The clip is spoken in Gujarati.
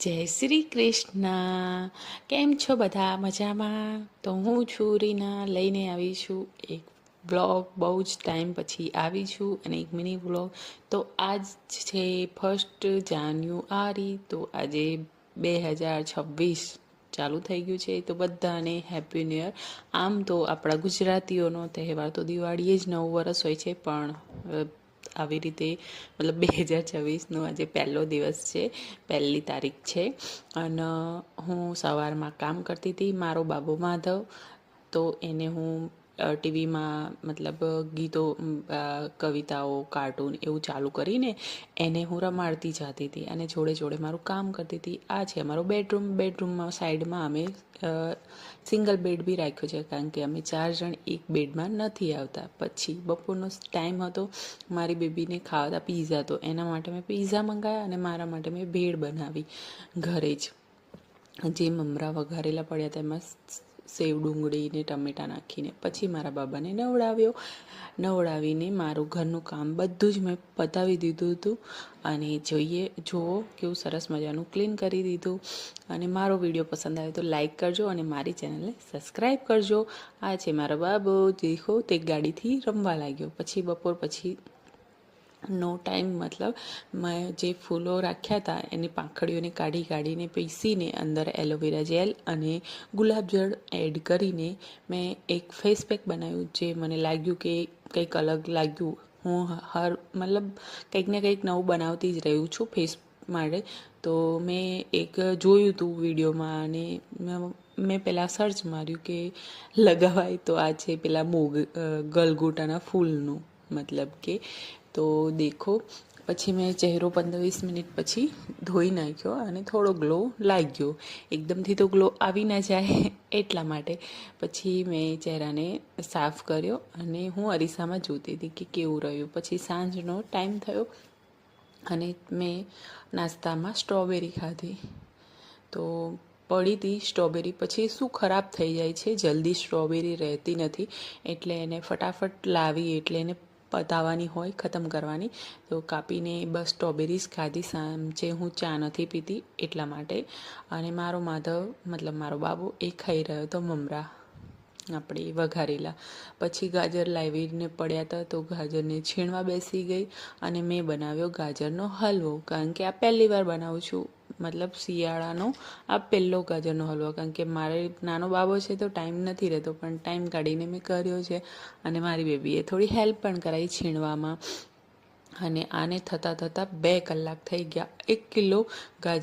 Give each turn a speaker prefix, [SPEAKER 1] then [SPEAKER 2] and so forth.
[SPEAKER 1] જય શ્રી કૃષ્ણ. કેમ છો બધા? મજામાં? તો હું છું રીના, લઈને આવી છું એક બ્લોગ. બહુ જ ટાઈમ પછી આવી છું અને એક મિની બ્લોગ. તો આજ છે 1 જાન્યુઆરી. તો આજે 2026 ચાલુ થઈ ગયું છે. તો બધાને હેપી ન્યૂ યર. આમ તો આપણા ગુજરાતીઓનો તહેવાર તો દિવાળી જ નવું વરસ હોય છે, પણ આવી રીતે મતલબ 2026નો આજે પહેલો દિવસ છે, પહેલી તારીખ છે. અને હું સવારમાં કામ કરતી હતી. મારો બાબો માધવ, તો એને હું ટીવીમાં મતલબ ગીતો, કવિતાઓ, કાર્ટૂન એવું ચાલુ કરીને એને હું રમાડતી જતી હતી અને જોડે જોડે મારું કામ કરતી હતી. આ છે અમારો બેડરૂમમાં સાઈડમાં અમે સિંગલ બેડ બી રાખ્યો છે, કારણ કે અમે 4 જણ એક બેડમાં નથી આવતા. પછી બપોરનો ટાઈમ હતો, મારી બેબીને ખાવા પીઝા, તો એના માટે મેં પીઝા મંગાવ્યા અને મારા માટે મેં ભેળ બનાવી ઘરે જ. જે મમરા વઘારેલા પડ્યા હતા એમાં સેવ ડુંગળી ને ટમેટાં નાખીને પછી મારા બાબાને નવડાવીને મારું ઘરનું કામ બધું જ મેં પતાવી દીધું હતું. અને જુઓ કેવું સરસ મજાનું ક્લીન કરી દીધું. અને મારો વિડીયો પસંદ આવે તો લાઈક કરજો અને મારી ચેનલને સબસ્ક્રાઈબ કરજો. આ છે મારો બાબો, દેખો તે ગાડીથી રમવા લાગ્યો. પછી બપોર પછી નો ટાઈમ, મતલબ મેં જે ફૂલો રાખ્યા હતા એની પાંખડીઓને કાઢીને પીસીને અંદર એલોવેરા જેલ અને ગુલાબજળ એડ કરીને મેં એક ફેસ પેક બનાવ્યું. જે મને લાગ્યું કે કંઈક અલગ લાગ્યું. હું મતલબ કંઈક ને કંઈક નવું બનાવતી જ રહ્યું છું ફેસ માટે. તો મેં એક જોયું હતું વિડીયોમાં અને મેં પહેલાં સર્ચ માર્યું કે લગાવાય. તો આ છે પેલા ગલગોટાના ફૂલનું, મતલબ કે તો દેખો. પછી મેં ચહેરો 15-20 મિનિટ પછી ધોઈ નાખ્યો અને થોડો ગ્લો લાગ્યો. એકદમથી તો ગ્લો આવી ના જાય એટલા માટે. પછી મેં ચહેરાને સાફ કર્યો અને હું અરીસામાં જોતી હતી કે કેવું રહ્યું. પછી સાંજનો ટાઈમ થયો અને મેં નાસ્તામાં સ્ટ્રોબેરી ખાધી. તો પડી હતી સ્ટ્રોબેરી. પછી શું ખરાબ થઈ જાય છે, જલ્દી સ્ટ્રોબેરી રહેતી નથી, એટલે એને ફટાફટ લાવી, એટલે એને પતાવવાની હોય, ખતમ કરવાની. તો કાપીને બસ સ્ટ્રોબેરીઝ ખાધી. સાંજે હું ચા નથી પીતી એટલા માટે. અને મારો માધવ, મતલબ મારો બાબુ, એ ખાઈ રહ્યો હતો મમરા આપણે વઘારેલા. પછી ગાજર લાવીને પડ્યા હતા, તો ગાજરને છીણવા બેસી ગઈ અને મેં બનાવ્યો ગાજરનો હલવો. કારણ કે આ પહેલી વાર બનાવું છું, મતલબ શિયાળાનો આ પહેલો ગાજરનો હલવો. કારણ કે મારે નાનો બાબો છે તો ટાઈમ નથી રહેતો, પણ ટાઈમ કાઢીને મેં કર્યો છે. અને મારી બેબીએ થોડી હેલ્પ પણ કરાવી છીણવામાં. અને આને થતાં 2 કલાક થઈ ગયા. 1 કિલો ગાજર